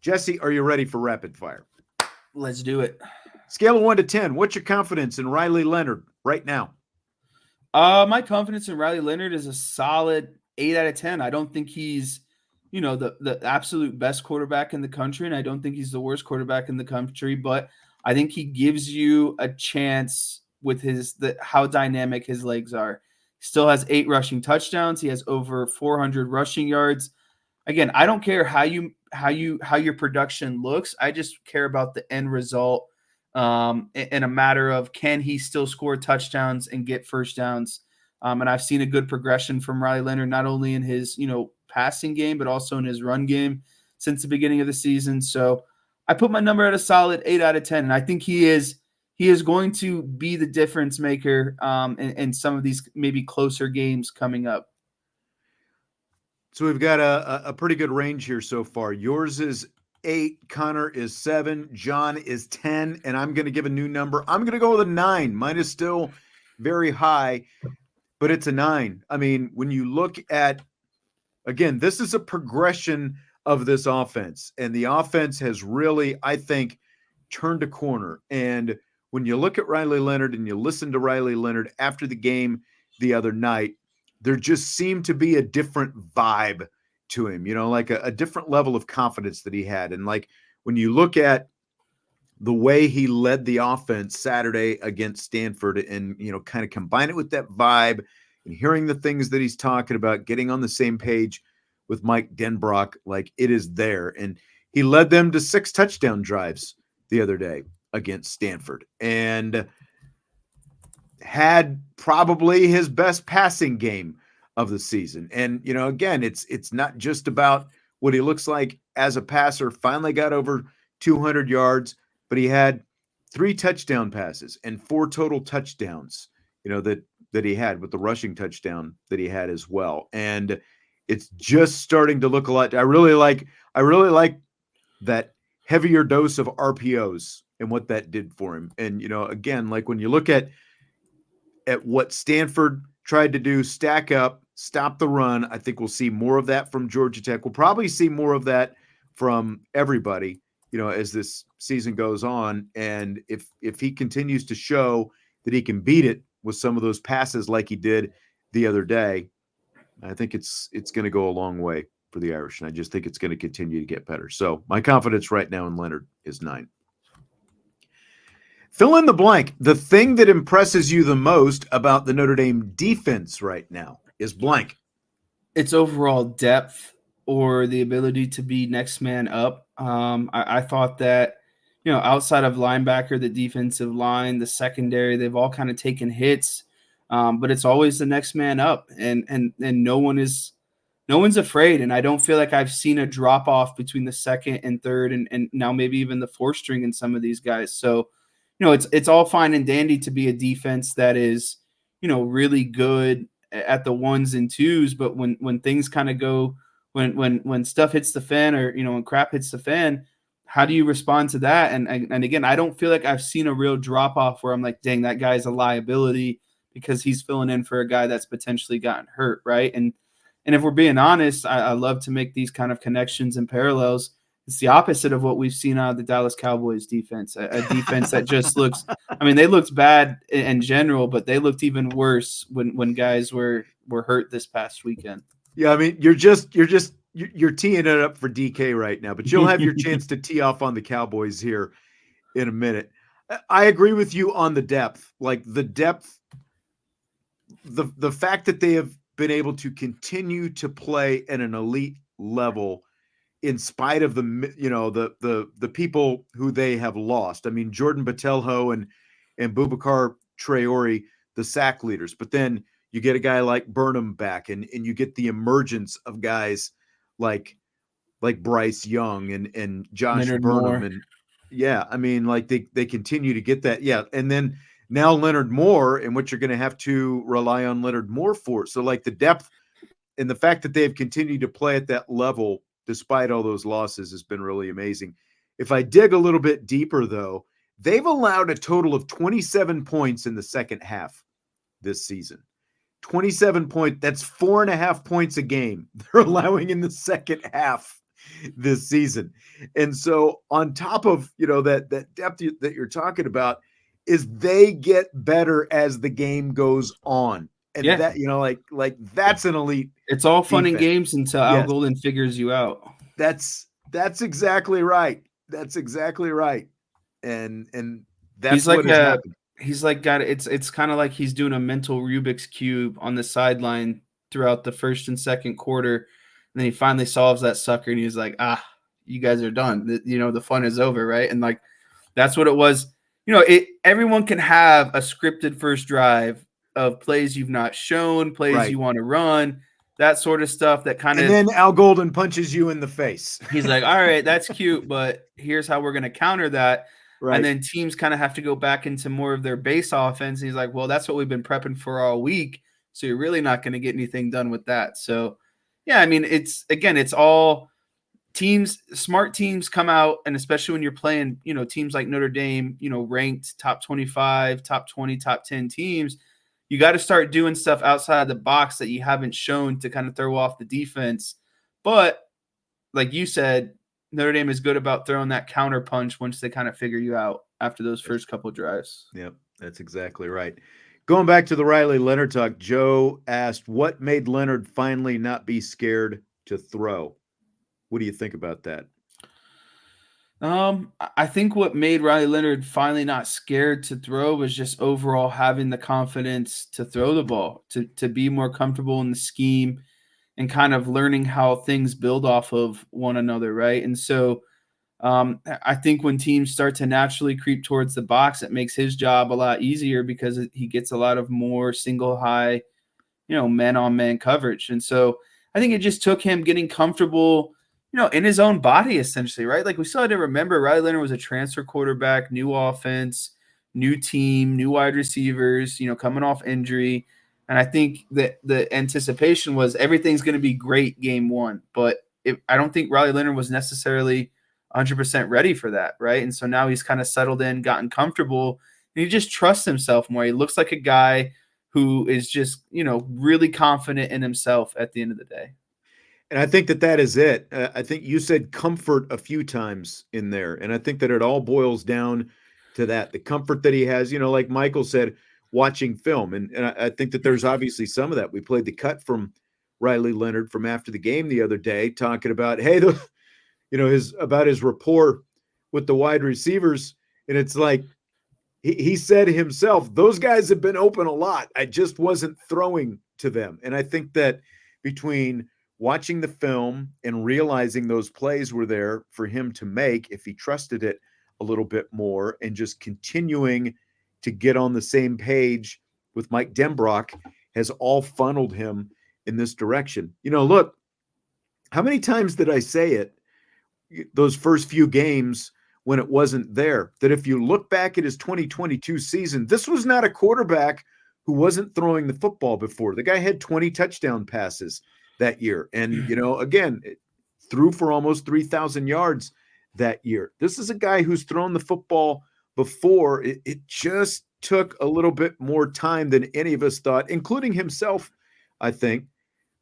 Jesse, are you ready for rapid fire? Let's do it. Scale of 1 to 10. What's your confidence in Riley Leonard right now? My confidence in Riley Leonard is a solid 8 out of 10. I don't think he's, the absolute best quarterback in the country, and I don't think he's the worst quarterback in the country, but I think he gives you a chance with how dynamic his legs are. He still has 8 rushing touchdowns. He has over 400 rushing yards. Again, I don't care how your production looks. I just care about the end result. In a matter of, can he still score touchdowns and get first downs? And I've seen a good progression from Riley Leonard, not only in his, passing game, but also in his run game since the beginning of the season. So I put my number at a solid 8 out of 10. And I think he is going to be the difference maker in some of these maybe closer games coming up. So we've got a pretty good range here so far. Yours is 8, Connor is 7, John is 10, and I'm going to give a new number. I'm going to go with a 9. Mine is still very high, but it's a 9. I mean, when you look at, again, this is a progression of this offense, and the offense has really, I think, turned a corner. And when you look at Riley Leonard and you listen to Riley Leonard after the game the other night, there just seemed to be a different vibe to him, like a different level of confidence that he had. And like when you look at the way he led the offense Saturday against Stanford and, kind of combine it with that vibe and hearing the things that he's talking about, getting on the same page with Mike Denbrock, like it is there. And he led them to 6 touchdown drives the other day against Stanford and had probably his best passing game of the season. And, again, it's not just about what he looks like as a passer. Finally got over 200 yards, but he had 3 touchdown passes and 4 total touchdowns, that he had with the rushing touchdown that he had as well. And it's just starting to look a lot. I really like that heavier dose of RPOs and what that did for him. And, again, like when you look at what Stanford tried to do, stack up, stop the run, I think we'll see more of that from Georgia Tech. We'll probably see more of that from everybody, as this season goes on. And if he continues to show that he can beat it with some of those passes like he did the other day, I think it's going to go a long way for the Irish. And I just think it's going to continue to get better. So my confidence right now in Leonard is 9. Fill in the blank. The thing that impresses you the most about the Notre Dame defense right now is blank. It's overall depth or the ability to be next man up. I thought that, outside of linebacker, the defensive line, the secondary, they've all kind of taken hits, but it's always the next man up, and no one's afraid. And I don't feel like I've seen a drop off between the second and third, and now maybe even the 4th string in some of these guys. So, it's all fine and dandy to be a defense that is, really good at the 1s and 2s, but when things kind of go, when stuff hits the fan, or when crap hits the fan, how do you respond to that? And again, I don't feel like I've seen a real drop off where I'm like, dang, that guy's a liability because he's filling in for a guy that's potentially gotten hurt, right? And if we're being honest, I love to make these kind of connections and parallels. It's the opposite of what we've seen out of the Dallas Cowboys defense, a defense that just looks, they looked bad in general, but they looked even worse when guys were hurt this past weekend. Yeah, you're teeing it up for DK right now, but you'll have your chance to tee off on the Cowboys here in a minute. I agree with you on the depth. Like the depth, the fact that they have been able to continue to play at an elite level in spite of the people who they have lost. Jordan Botelho and Boubacar Traore, the sack leaders, but then you get a guy like Burnham back, and you get the emergence of guys like Bryce Young and Josh Leonard Burnham. Moore. And yeah, they continue to get that. Yeah. And then now Leonard Moore, and what you're going to have to rely on Leonard Moore for. So like the depth and the fact that they've continued to play at that level despite all those losses has been really amazing. If I dig a little bit deeper, though, they've allowed a total of 27 points in the second half this season. 27 points, that's 4.5 points a game they're allowing in the second half. this season. And so on top of, that depth that you're talking about is they get better as the game goes on. And Yeah. that, like that's an elite It's all fun and defense. games until Al Yes. Golden figures you out. That's exactly right. That's exactly right. And that's He's like what has happened. he's like got it's kind of like he's doing a mental Rubik's cube on the sideline throughout the first and second quarter, and then he finally solves that sucker, and he's like, you guys are done. The fun is over, right? And like that's what it was. Everyone can have a scripted first drive of plays you've not shown, plays Right. you want to run, that sort of stuff. That kind And of then Al Golden punches you in the face. he's like, all right, that's cute, but here's how we're going to counter that. Right. And then teams kind of have to go back into more of their base offense. And he's like, well, that's what we've been prepping for all week. So you're really not going to get anything done with that. So, yeah, I mean, it's all teams, smart teams come out, and especially when you're playing, teams like Notre Dame, ranked top 25, top 20, top 10 teams, you got to start doing stuff outside the box that you haven't shown to kind of throw off the defense. But like you said, Notre Dame is good about throwing that counter punch once they kind of figure you out after those first couple of drives. Yep, that's exactly right. Going back to the Riley Leonard talk, Joe asked, what made Leonard finally not be scared to throw? What do you think about that? I think what made Riley Leonard finally not scared to throw was just overall having the confidence to throw the ball, to be more comfortable in the scheme, and kind of learning how things build off of one another, right? And so I think when teams start to naturally creep towards the box, it makes his job a lot easier because he gets a lot of more single high, man-on-man coverage. And so I think it just took him getting comfortable, in his own body, essentially, right? Like we still had to remember Riley Leonard was a transfer quarterback, new offense, new team, new wide receivers, coming off injury. And I think that the anticipation was everything's going to be great game one. But I don't think Riley Leonard was necessarily 100% ready for that, right? And so now he's kind of settled in, gotten comfortable, and he just trusts himself more. He looks like a guy who is just, really confident in himself at the end of the day. And I think that is it. I think you said comfort a few times in there. And I think that it all boils down to that, the comfort that he has, like Michael said, watching film. And I think that there's obviously some of that. We played the cut from Riley Leonard from after the game the other day, talking about, hey, about his rapport with the wide receivers. And it's like, he said himself, those guys have been open a lot. I just wasn't throwing to them. And I think that between watching the film and realizing those plays were there for him to make if he trusted it a little bit more, and just continuing to get on the same page with Mike Denbrock has all funneled him in this direction. Look, how many times did I say it those first few games when it wasn't there, that if you look back at his 2022 season, this was not a quarterback who wasn't throwing the football before. The guy had 20 touchdown passes that year. And, again, threw for almost 3,000 yards that year. This is a guy who's thrown the football before. It just took a little bit more time than any of us thought, including himself, I think,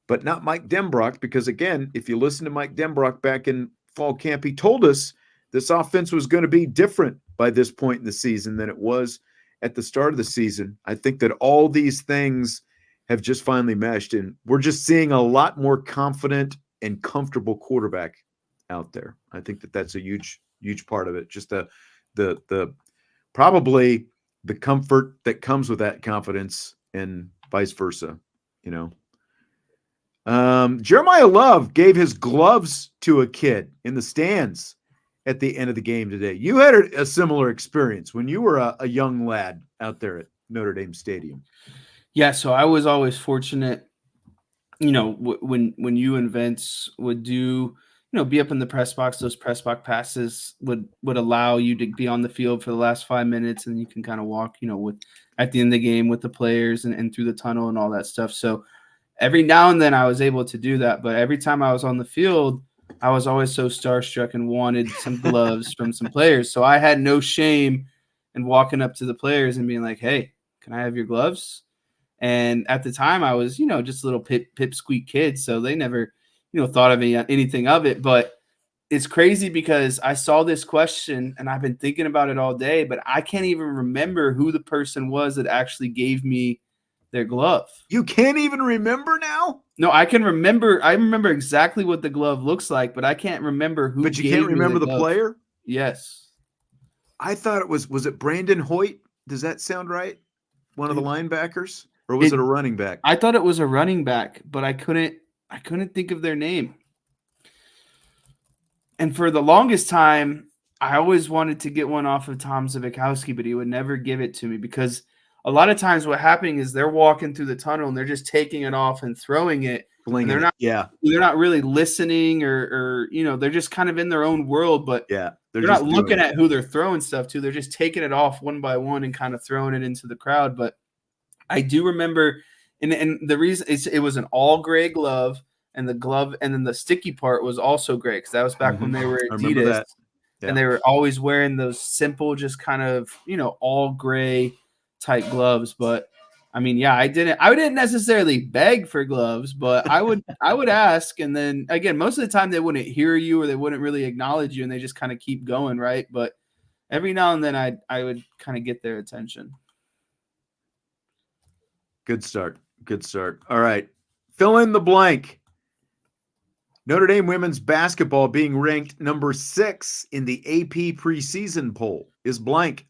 but not Mike Denbrock, because, again, if you listen to Mike Denbrock back in fall camp, he told us this offense was going to be different by this point in the season than it was at the start of the season. I think that all these things have just finally meshed, and we're just seeing a lot more confident and comfortable quarterback out there. I think that that's a huge, huge part of it. Just the probably the comfort that comes with that confidence, and vice versa, Jeremiah Love gave his gloves to a kid in the stands at the end of the game today. You had a similar experience when you were a young lad out there at Notre Dame Stadium. Yeah, so I was always fortunate, when you and Vince would do, be up in the press box. Those press box passes would allow you to be on the field for the last 5 minutes, and you can kind of walk, with at the end of the game with the players and through the tunnel and all that stuff. So every now and then I was able to do that, but every time I was on the field, I was always so starstruck and wanted some gloves from some players. So I had no shame in walking up to the players and being like, hey, can I have your gloves? And at the time I was, just a little pipsqueak kid. So they never, thought of anything of it. But it's crazy because I saw this question and I've been thinking about it all day, but I can't even remember who the person was that actually gave me their glove. You can't even remember now? No, I can remember. I remember exactly what the glove looks like, but I can't remember who But you gave can't me remember the the glove. player? Yes. I thought it was it Brandon Hoyt? Does that sound right? One of the linebackers? Or was It, it a running back? I thought it was a running back, but I couldn't think of their name. And for the longest time, I always wanted to get one off of Tom Zbikowski, but he would never give it to me because a lot of times what happening is they're walking through the tunnel and they're just taking it off and throwing it. And Blinging it. Yeah. they're not really listening or they're just kind of in their own world, but Yeah. they're not looking at who they're throwing stuff to. They're just taking it off one by one and kind of throwing it into the crowd. But I do remember, and the reason it was an all gray glove, and the glove, and then the sticky part was also gray because that was back when they were I remember Adidas, that. Yeah. and they were always wearing those simple, just kind of all gray type gloves. But I mean, yeah, I didn't necessarily beg for gloves, but I would ask, and then again, most of the time they wouldn't hear you or they wouldn't really acknowledge you, and they just kind of keep going, right? But every now and then I would kind of get their attention. Good start. Good start. All right. Fill in the blank. Notre Dame women's basketball being ranked number 6 in the AP preseason poll is blank.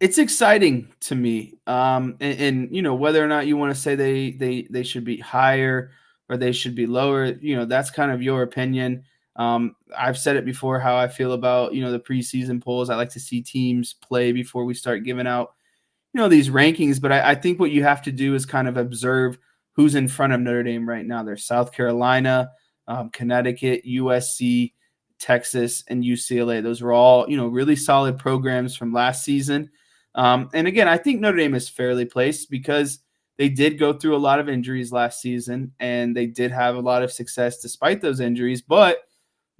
It's exciting to me. And whether or not you want to say they should be higher or they should be lower, that's kind of your opinion. I've said it before how I feel about, the preseason polls. I like to see teams play before we start giving out, these rankings. But I think what you have to do is kind of observe who's in front of Notre Dame right now. There's South Carolina, Connecticut, USC, Texas, and UCLA. Those were all, really solid programs from last season. And again, I think Notre Dame is fairly placed because they did go through a lot of injuries last season, and they did have a lot of success despite those injuries. But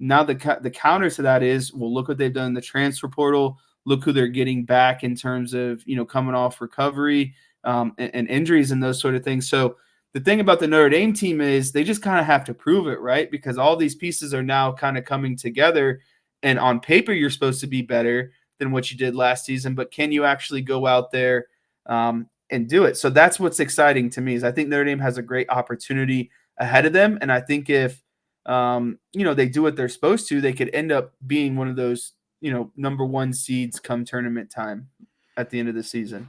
now the counter to that is, well, look what they've done in the transfer portal. Look who they're getting back in terms of, coming off recovery and injuries and those sort of things. So the thing about the Notre Dame team is they just kind of have to prove it, right? Because all these pieces are now kind of coming together, and on paper, you're supposed to be better than what you did last season, but can you actually go out there and do it? So that's what's exciting to me is I think Notre Dame has a great opportunity ahead of them. And I think if, they do what they're supposed to, they could end up being one of those, number 1 seeds come tournament time at the end of the season.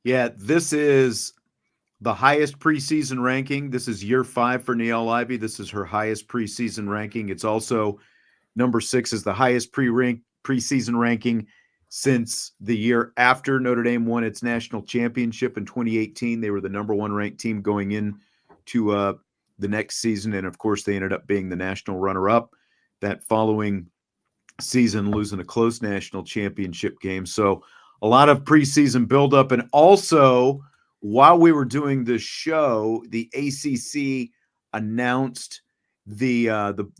Yeah, this is the highest preseason ranking. This is year 5 for Niele Ivey. This is her highest preseason ranking. It's also number 6 is the highest preseason ranking since the year after Notre Dame won its national championship in 2018. They were the number 1 ranked team going in to the next season. And of course, they ended up being the national runner-up that following season, losing a close national championship game. So a lot of preseason buildup. And also, while we were doing this show, the ACC announced the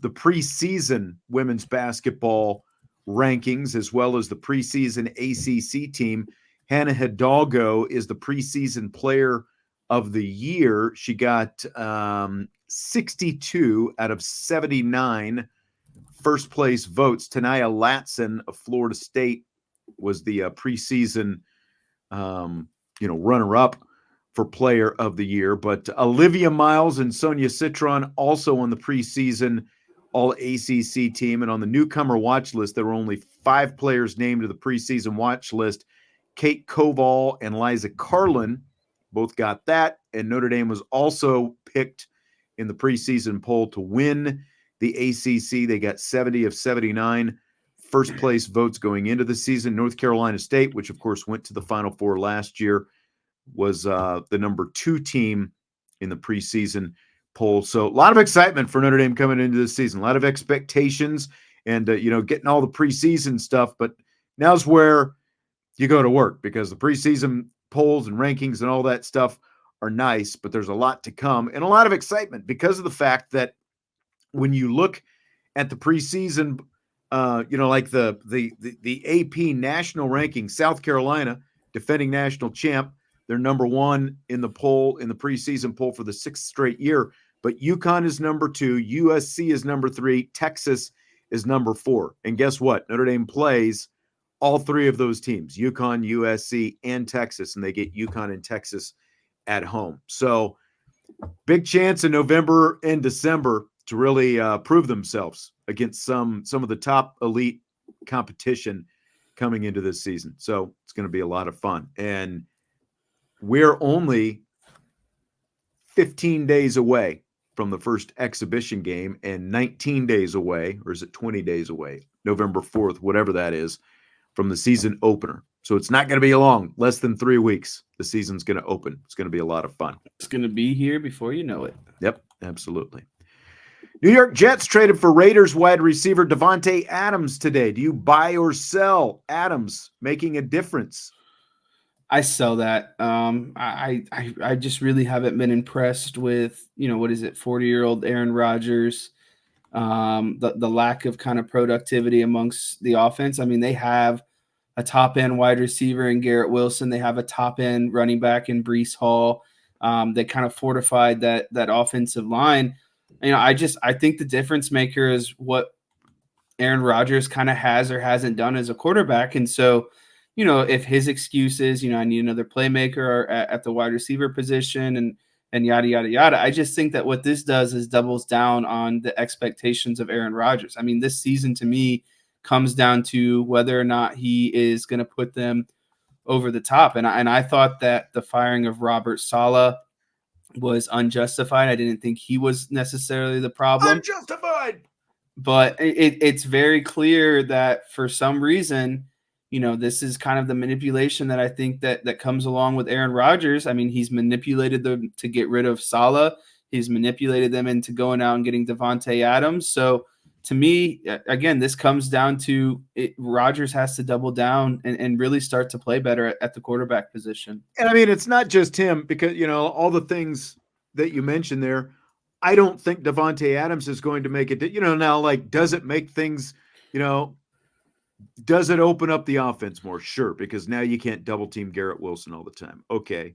preseason women's basketball rankings as well as the preseason ACC team. Hannah Hidalgo is the preseason player of the year. She got 62 out of 79 first place votes. Tanaya Latson of Florida State was the preseason runner-up for player of the year. But Olivia Miles and Sonia Citron also on the preseason All-ACC team. And on the newcomer watch list, there were only 5 players named to the preseason watch list. Kate Koval and Liza Carlin both got that. And Notre Dame was also picked in the preseason poll to win the ACC. They got 70 of 79 first place votes going into the season. North Carolina State, which of course went to the Final Four last year, was the number 2 team in the preseason poll. So a lot of excitement for Notre Dame coming into this season, a lot of expectations and, getting all the preseason stuff. But now's where you go to work because the preseason polls and rankings and all that stuff are nice, but there's a lot to come and a lot of excitement because of the fact that when you look at the preseason, like the AP national ranking, South Carolina, defending national champ, they're number 1 in the poll, in the preseason poll for the 6th straight year. But UConn is number 2, USC is number 3, Texas is number 4. And guess what? Notre Dame plays all 3 of those teams, UConn, USC, and Texas, and they get UConn and Texas at home. So big chance in November and December to really prove themselves against some of the top elite competition coming into this season. So it's going to be a lot of fun. And we're only 15 days away from the first exhibition game and 19 days away, or is it 20 days away, November 4th, whatever that is, from the season opener. So it's not going to be long, less than 3 weeks. The season's going to open. It's going to be a lot of fun. It's going to be here before you know it. Yep, absolutely. New York Jets traded for Raiders wide receiver Davante Adams today. Do you buy or sell Adams making a difference? I sell that. I just really haven't been impressed with, what is it, 40-year-old Aaron Rodgers, the lack of kind of productivity amongst the offense. I mean, they have a top-end wide receiver in Garrett Wilson. They have a top-end running back in Breece Hall. They kind of fortified that offensive line. I think the difference maker is what Aaron Rodgers kind of has or hasn't done as a quarterback. And so, if his excuse is, I need another playmaker at the wide receiver position and yada, yada, yada. I just think that what this does is doubles down on the expectations of Aaron Rodgers. I mean, this season to me comes down to whether or not he is going to put them over the top. And I thought that the firing of Robert Saleh was unjustified. I didn't think he was necessarily the problem. Unjustified. But it's very clear that for some reason, this is kind of the manipulation that I think that comes along with Aaron Rodgers. I mean, he's manipulated them to get rid of Saleh. He's manipulated them into going out and getting Devonte Adams. So to me, again, this comes down to Rodgers has to double down and really start to play better at the quarterback position. And I mean, it's not just him because, all the things that you mentioned there, I don't think Davante Adams is going to make it, now, like, does it make things, does it open up the offense more? Sure, because now you can't double team Garrett Wilson all the time. Okay,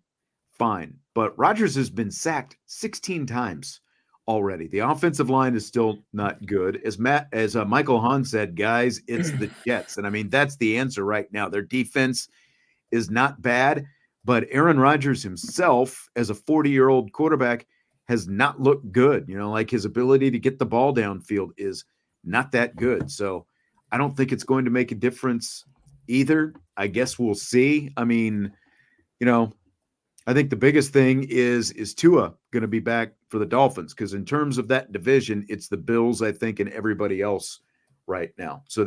fine. But Rodgers has been sacked 16 times already. The offensive line is still not good. As Michael Hahn said, guys, it's the Jets. And I mean, that's the answer right now. Their defense is not bad, but Aaron Rodgers himself, as a 40-year-old quarterback, has not looked good. Like his ability to get the ball downfield is not that good. So I don't think it's going to make a difference either. I guess we'll see. I mean, I think the biggest thing is Tua going to be back for the Dolphins? Because in terms of that division, it's the Bills, I think, and everybody else right now. So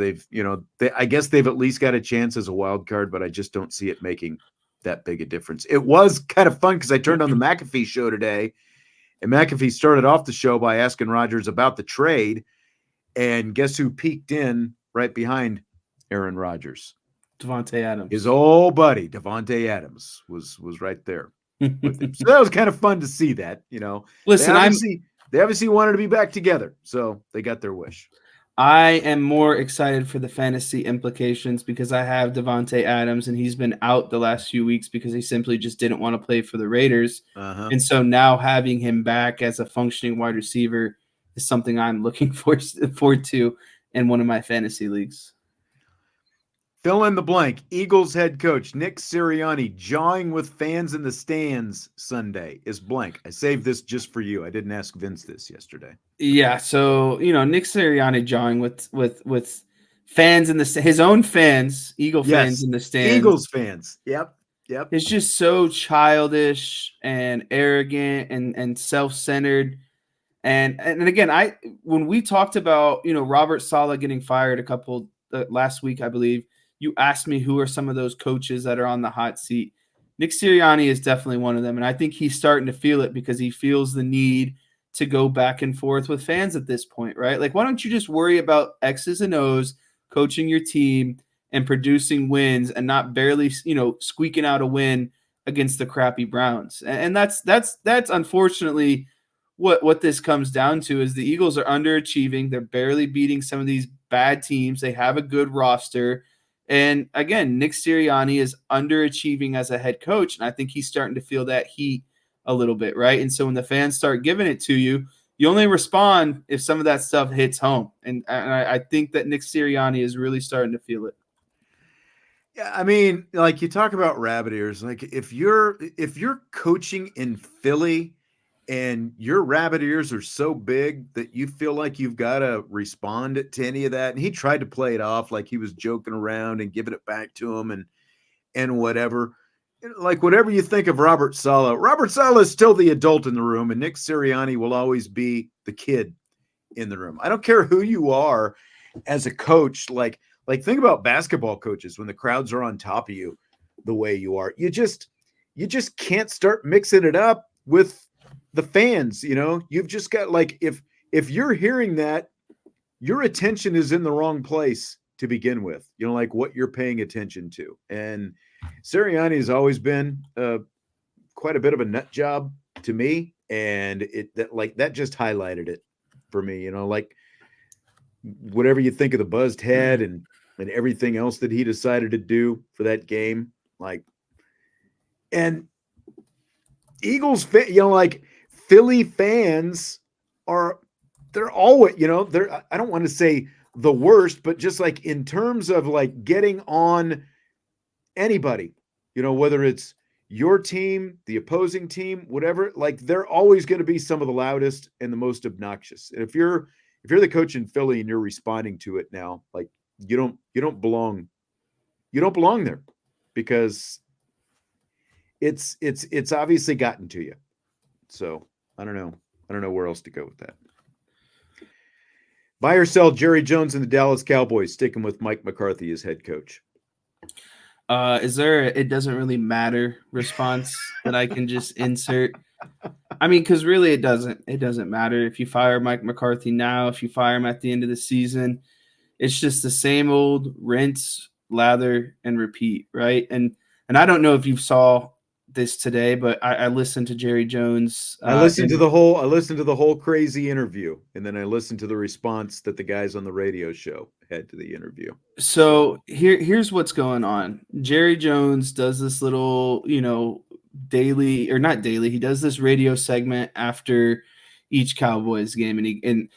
I guess they've at least got a chance as a wild card, but I just don't see it making that big a difference. It was kind of fun because I turned on the McAfee show today, and McAfee started off the show by asking Rodgers about the trade, and guess who peeked in right behind Aaron Rodgers? Davante Adams. His old buddy, Davante Adams, was right there with him. So that was kind of fun to see that, Listen, they obviously wanted to be back together, so they got their wish. I am more excited for the fantasy implications because I have Davante Adams, and he's been out the last few weeks because he simply just didn't want to play for the Raiders. And so now having him back as a functioning wide receiver is something I'm looking forward to in one of my fantasy leagues. Fill in the blank. Eagles head coach Nick Siriani jawing with fans in the stands Sunday is blank. I saved this just for you. I didn't ask Vince this yesterday. Yeah, so Nick Siriani jawing with fans in his own fans, fans in the stands. Eagles fans. Yep. It's just so childish and arrogant and self-centered. And again, when we talked about Robert Saleh getting fired last week, I believe, you asked me who are some of those coaches that are on the hot seat. Nick Sirianni is definitely one of them, and I think he's starting to feel it because he feels the need to go back and forth with fans at this point, right? Like, why don't you just worry about X's and O's, coaching your team and producing wins, and not barely squeaking out a win against the crappy Browns? And that's unfortunately what this comes down to is the Eagles are underachieving. They're barely beating some of these bad teams. They have a good roster. And again, Nick Sirianni is underachieving as a head coach. And I think he's starting to feel that heat a little bit, right? And so when the fans start giving it to you, you only respond if some of that stuff hits home. And I think that Nick Siriani is really starting to feel it. Yeah, I mean, like you talk about rabbit ears, like if you're coaching in Philly and your rabbit ears are so big that you feel like you've got to respond to any of that. And he tried to play it off like he was joking around and giving it back to him and whatever. Like whatever you think of Robert Saleh is still the adult in the room, and Nick Sirianni will always be the kid in the room. I don't care who you are as a coach. Like think about basketball coaches when the crowds are on top of you the way you are. You just can't start mixing it up with the fans. You've just got, like, if you're hearing that, your attention is in the wrong place to begin with, like what you're paying attention to. And Sirianni has always been quite a bit of a nut job to me. And that just highlighted it for me, like whatever you think of the buzzed head and everything else that he decided to do for that game. Like, and Eagles, like Philly fans they're always, they're, I don't want to say the worst, but just like in terms of like getting on anybody, whether it's your team, the opposing team, whatever, like they're always going to be some of the loudest and the most obnoxious. And if you're the coach in Philly and you're responding to it now, like you don't belong there, because it's obviously gotten to you. So I don't know where else to go with that. Buy or sell Jerry Jones and the Dallas Cowboys, sticking with Mike McCarthy as head coach. Is there it doesn't really matter response that I can just insert? I mean, because really it doesn't matter if you fire Mike McCarthy now, if you fire him at the end of the season. It's just the same old rinse, lather, and repeat, right? And I don't know if you saw this today, but I listened to Jerry Jones. I listened to the whole crazy interview, and then I listened to the response that the guys on the radio show had to the interview. So here's what's going on. Jerry Jones does this little, daily, or not daily. He does this radio segment after each Cowboys game, and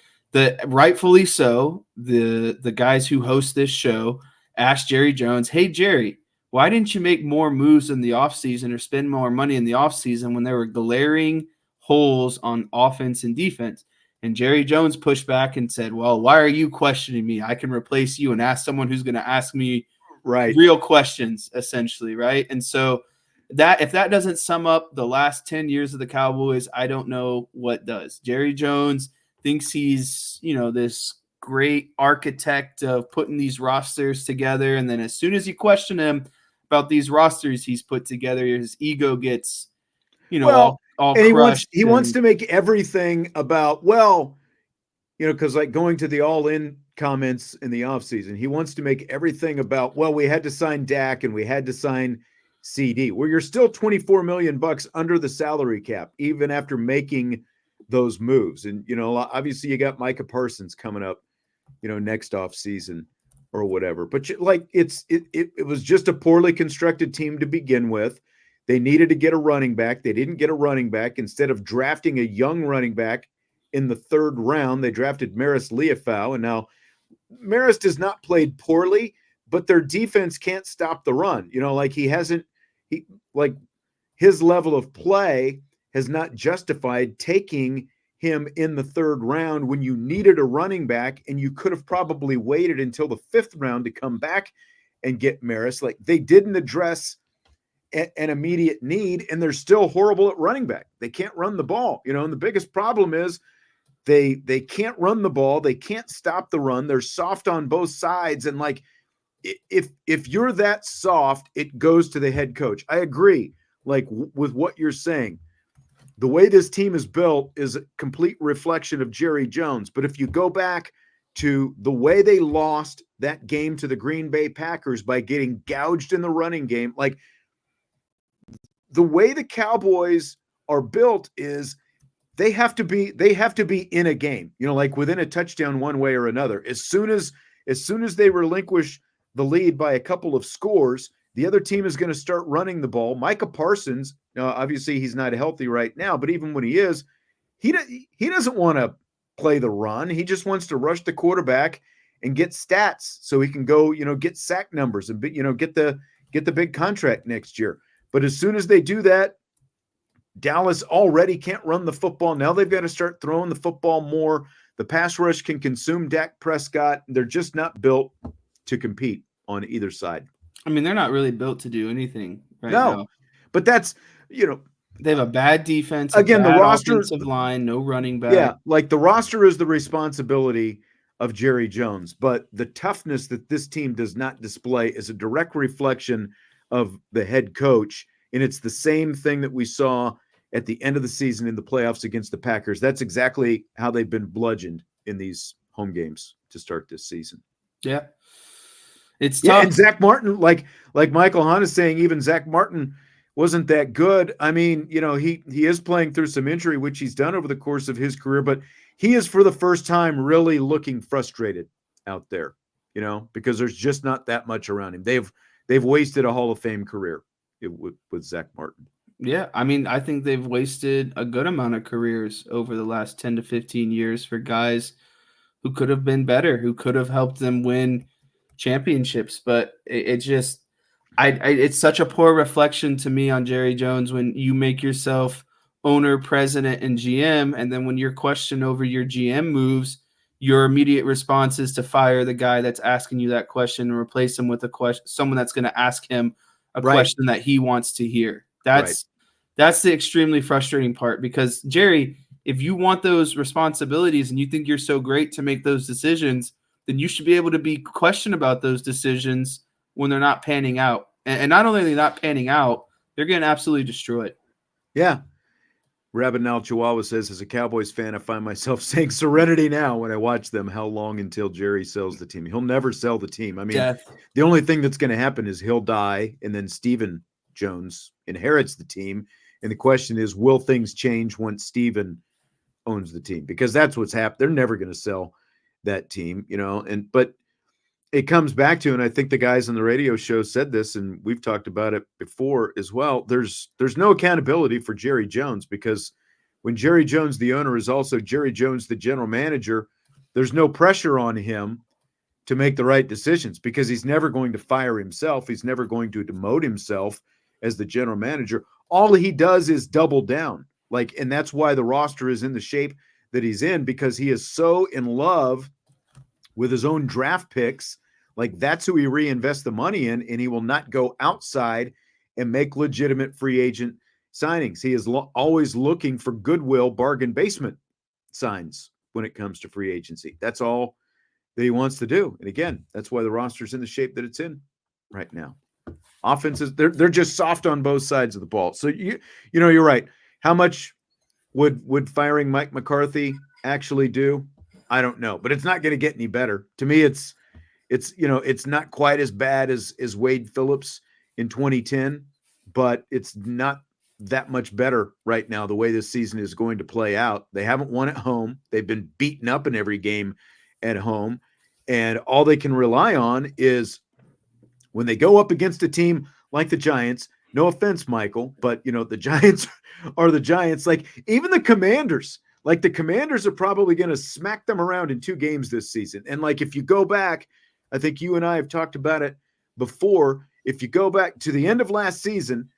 rightfully so, the guys who host this show asked Jerry Jones, "Hey Jerry, why didn't you make more moves in the offseason or spend more money in the offseason when there were glaring holes on offense and defense?" And Jerry Jones pushed back and said, "Well, why are you questioning me? I can replace you and ask someone who's going to ask me real questions," essentially, right? And so if that doesn't sum up the last 10 years of the Cowboys, I don't know what does. Jerry Jones thinks he's, this great architect of putting these rosters together. And then as soon as you question him about these rosters he's put together, his ego gets, all and crushed. He wants to make everything about, because like going to the all-in comments in the offseason, he wants to make everything about, we had to sign Dak and we had to sign CD, where you're still $24 million under the salary cap, even after making those moves. And, obviously you got Micah Parsons coming up, next off season or whatever, but like it was just a poorly constructed team to begin with. They needed to get a running back. They didn't get a running back. Instead of drafting a young running back in the 3rd round, they drafted Maris Leafau. And now Maris has not played poorly, but their defense can't stop the run. Like his level of play has not justified taking him in the 3rd round when you needed a running back, and you could have probably waited until the 5th round to come back and get Maris. Like, they didn't address an immediate need, and they're still horrible at running back. They can't run the ball, and the biggest problem is they can't run the ball. They can't stop the run. They're soft on both sides. And like, if you're that soft, it goes to the head coach. I agree, like with what you're saying. The way this team is built is a complete reflection of Jerry Jones. But if you go back to the way they lost that game to the Green Bay Packers by getting gouged in the running game, like the way the Cowboys are built is they have to be in a game, like within a touchdown one way or another. As soon as they relinquish the lead by a couple of scores, the other team is going to start running the ball. Micah Parsons, obviously he's not healthy right now, but even when he is, he doesn't want to play the run. He just wants to rush the quarterback and get stats so he can go, get sack numbers and get the big contract next year. But as soon as they do that, Dallas already can't run the football. Now they've got to start throwing the football more. The pass rush can consume Dak Prescott. They're just not built to compete on either side. I mean, they're not really built to do anything right No, now. but that's, They have a bad defense, again, the roster, offensive line, no running back. Yeah, like the roster is the responsibility of Jerry Jones, but the toughness that this team does not display is a direct reflection of the head coach. And it's the same thing that we saw at the end of the season in the playoffs against the Packers. That's exactly how they've been bludgeoned in these home games to start this season. Yeah. It's tough. Yeah, and Zach Martin, like Michael Hahn is saying, even Zach Martin wasn't that good. I mean, he is playing through some injury, which he's done over the course of his career, but he is for the first time really looking frustrated out there, because there's just not that much around him. They've wasted a Hall of Fame career with Zach Martin. Yeah, I mean, I think they've wasted a good amount of careers over the last 10 to 15 years for guys who could have been better, who could have helped them win championships. But it's such a poor reflection to me on Jerry Jones when you make yourself owner, president, and GM, and then when you're questioned over your GM moves, your immediate response is to fire the guy that's asking you that question and replace him with someone that's going to ask him a question that he wants to hear. That's the extremely frustrating part, because Jerry, if you want those responsibilities and you think you're so great to make those decisions, then you should be able to be questioned about those decisions when they're not panning out. And not only are they not panning out, they're getting absolutely destroyed. Yeah. Rabbit Now Chihuahua says, as a Cowboys fan, I find myself saying serenity now when I watch them. How long until Jerry sells the team? He'll never sell the team. I mean, The only thing that's going to happen is he'll die, and then Stephen Jones inherits the team. And the question is, will things change once Stephen owns the team? Because that's what's happened. They're never going to sell that team, but it comes back to, and I think the guys on the radio show said this, and we've talked about it before as well. There's no accountability for Jerry Jones, because when Jerry Jones, the owner, is also Jerry Jones, the general manager, there's no pressure on him to make the right decisions, because he's never going to fire himself. He's never going to demote himself as the general manager. All he does is double down. And that's why the roster is in the shape that he's in, because he is so in love with his own draft picks. That's who he reinvests the money in, and he will not go outside and make legitimate free agent signings. He is always looking for goodwill bargain basement signs when it comes to free agency. That's all that he wants to do. And again, that's why the roster's in the shape that it's in right now. Offenses, they're just soft on both sides of the ball. So you're right. How much would firing Mike McCarthy actually do? I don't know, but it's not going to get any better. To me, it's not quite as bad as Wade Phillips in 2010, but it's not that much better right now the way this season is going to play out. They haven't won at home. They've been beaten up in every game at home, and all they can rely on is when they go up against a team like the Giants. No offense, Michael, but the Giants are the Giants. Even the Commanders. The Commanders are probably going to smack them around in 2 games this season. And if you go back, I think you and I have talked about it before. If you go back to the end of last season,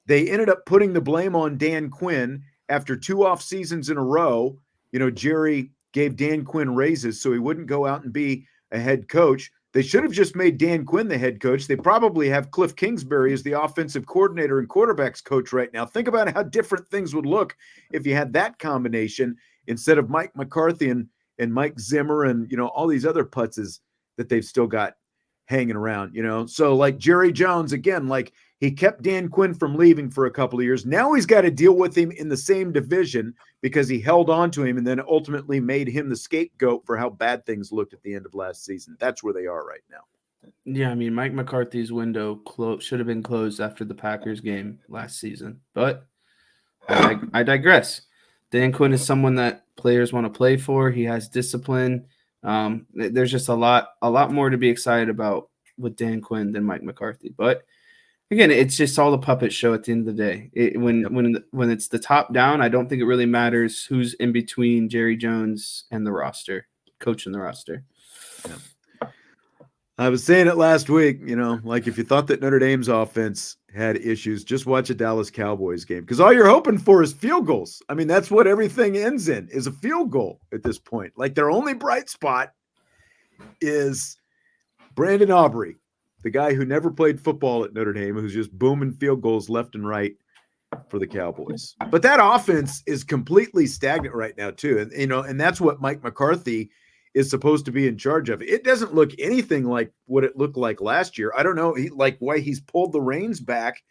they ended up putting the blame on Dan Quinn after 2 off seasons in a row. Jerry gave Dan Quinn raises so he wouldn't go out and be a head coach. They should have just made Dan Quinn the head coach. They probably have Cliff Kingsbury as the offensive coordinator and quarterbacks coach right now. Think about how different things would look if you had that combination instead of Mike McCarthy and Mike Zimmer and, all these other putzes that they've still got hanging around, So Jerry Jones, again, he kept Dan Quinn from leaving for a couple of years. Now he's got to deal with him in the same division because he held on to him and then ultimately made him the scapegoat for how bad things looked at the end of last season. That's where they are right now. Yeah, I mean, Mike McCarthy's window should have been closed after the Packers game last season. But I digress. Dan Quinn is someone that players want to play for. He has discipline. There's just a lot more to be excited about with Dan Quinn than Mike McCarthy. But Again, it's just all the puppet show at the end of the day. When it's the top down, I don't think it really matters who's in between Jerry Jones and the roster, coaching the roster. Yep. I was saying it last week, like if you thought that Notre Dame's offense had issues, just watch a Dallas Cowboys game because all you're hoping for is field goals. I mean, that's what everything ends in, is a field goal at this point. Like their only bright spot is Brandon Aubrey, the guy who never played football at Notre Dame, who's just booming field goals left and right for the Cowboys. But that offense is completely stagnant right now too. And that's what Mike McCarthy is supposed to be in charge of. It doesn't look anything like what it looked like last year. I don't know why he's pulled the reins back.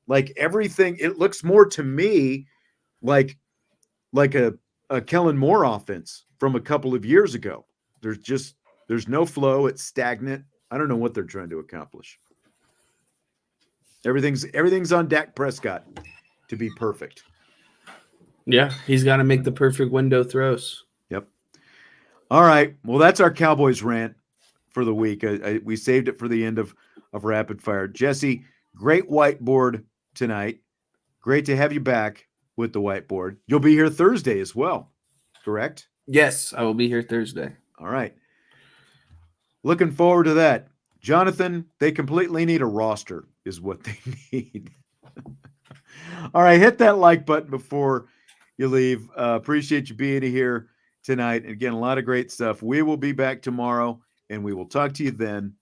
Like everything, it looks more to me like a Kellen Moore offense from a couple of years ago. There's no flow. It's stagnant. I don't know what they're trying to accomplish. Everything's on Dak Prescott to be perfect. Yeah, he's got to make the perfect window throws. Yep. All right. Well, that's our Cowboys rant for the week. We saved it for the end of rapid fire. Jesse, great whiteboard tonight. Great to have you back with the whiteboard. You'll be here Thursday as well, correct? Yes, I will be here Thursday. All right. Looking forward to that. Jonathan, they completely need a roster is what they need. All right, hit that like button before you leave. Appreciate you being here tonight. And again, a lot of great stuff. We will be back tomorrow, and we will talk to you then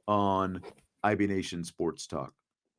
on IB Nation Sports Talk.